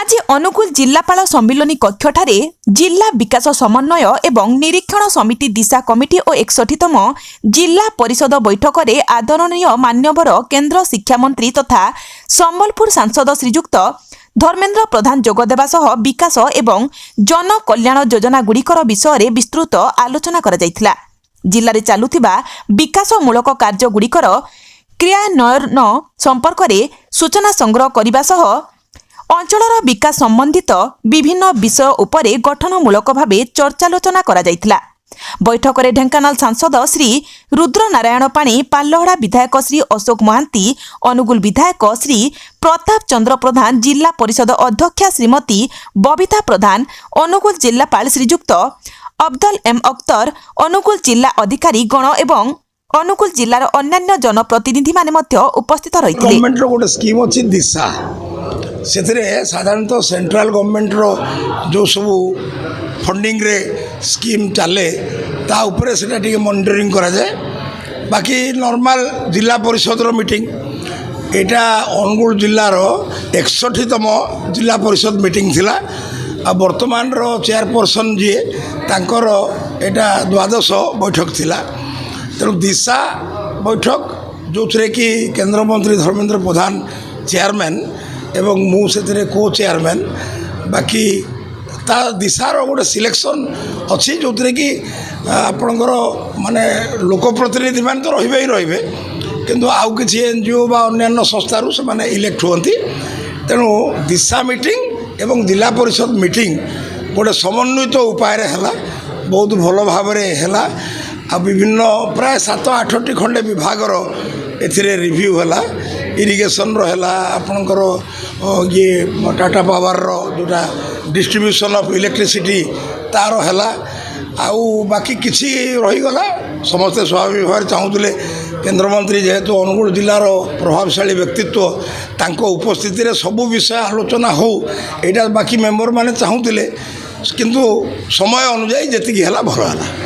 आज अनुगुल जिल्लापाल सम्मिलनी कक्षठारे जिल्ला विकास समन्वय एवं निरीक्षण समिति दिशा कमिटी और 61तम जिल्ला परिषद बैठक में आदरणीय मान्यवर केन्द्र शिक्षा मंत्री तथा संबलपुर सांसद श्रीजुक्त धर्मेन्द्र प्रधान जोगदेवा सह विकास एवं जन कल्याण योजना गुड़िकर विषय में विस्तृत आलोचना करा जायथिला। जिल्ला चालुथिबा विकासमूलक कार्य गुड़िकर क्रियान्वयन संपर्क में सूचना संग्रह करने सह अंचलर विकास संबंधित विभिन्न विषय उपरे गठनमूलक भावे चर्चालोचना करा जायथिला। बैठक में ढेंकानाल सांसद श्री रुद्र नारायण पाणी, पाल्लहड़ा विधायक श्री अशोक महांती, अनुगुल विधायक श्री प्रताप चंद्र प्रधान, जिला परिषद अध्यक्षा श्रीमती बबिता प्रधान, अनुगुल जिल्लापाल श्रीजुक्त अब्दुल एम अख्तर, अनुगुल जिला अधिकारी गण एवं अनुगुल जिलार अन्यान्य जनप्रतिनिधि माने मध्य उपस्थित रहिथिले। गवर्नमेंट रो गोटे स्कीम अछि दिशा, सेथरे साधारणतः सेंट्रल गवर्नमेंट रो जो सब फंडिंग रे स्कीम चले ता ऊपर सेटा टिके मॉनिटरिंग करा जाए। बाकी नॉर्मल जिला परिषद रो मीटिंग एटा अनुगुल जिल्ला रो 61तम जिला परिषद मीटिंग थिला। आ वर्तमान रो चेयरपर्सन जी तांकर एटा द्वादश बैठक थिला। तेणु दिशा बैठक जो थे कि केंद्र मंत्री धर्मेन्द्र प्रधान चेयरमैन एवं मु से को चेयरमैन, बाकी ता दिशार गोटे सिलेक्शन अच्छी जो थे कि आपणकर माने लोक प्रतिनिधि मान तो रही रही किंतु आउ किसी एनजीओ बा अन्यान्य संस्थारू से माने इलेक्ट हुअंती। तेणु दिशा मीटिंग एवं जिला परिषद मीटिंग गोटे समन्वित उपाय है, बहुत भल भाव है। आ विभिन्न प्राय 7-8टी खंडे विभागर एथिरे रिव्यू है, इरिगेशन है, आपणकर ये टाटा पावर रो जोटा डिस्ट्रीब्यूशन ऑफ इलेक्ट्रिसिटी तार है। आउ बाकी किसी रहीगला समस्ते स्वाभाविक भाव चाहूले केंद्र मंत्री जेहेतु अनुगुल जिलार प्रभावशाली व्यक्तित्व तांको उपस्थिति रे सबु विषय आलोचना हो एटा बाकी मेंबर माने चाहूले, किंतु समय अनुଯାयी जेतिकी है भल है।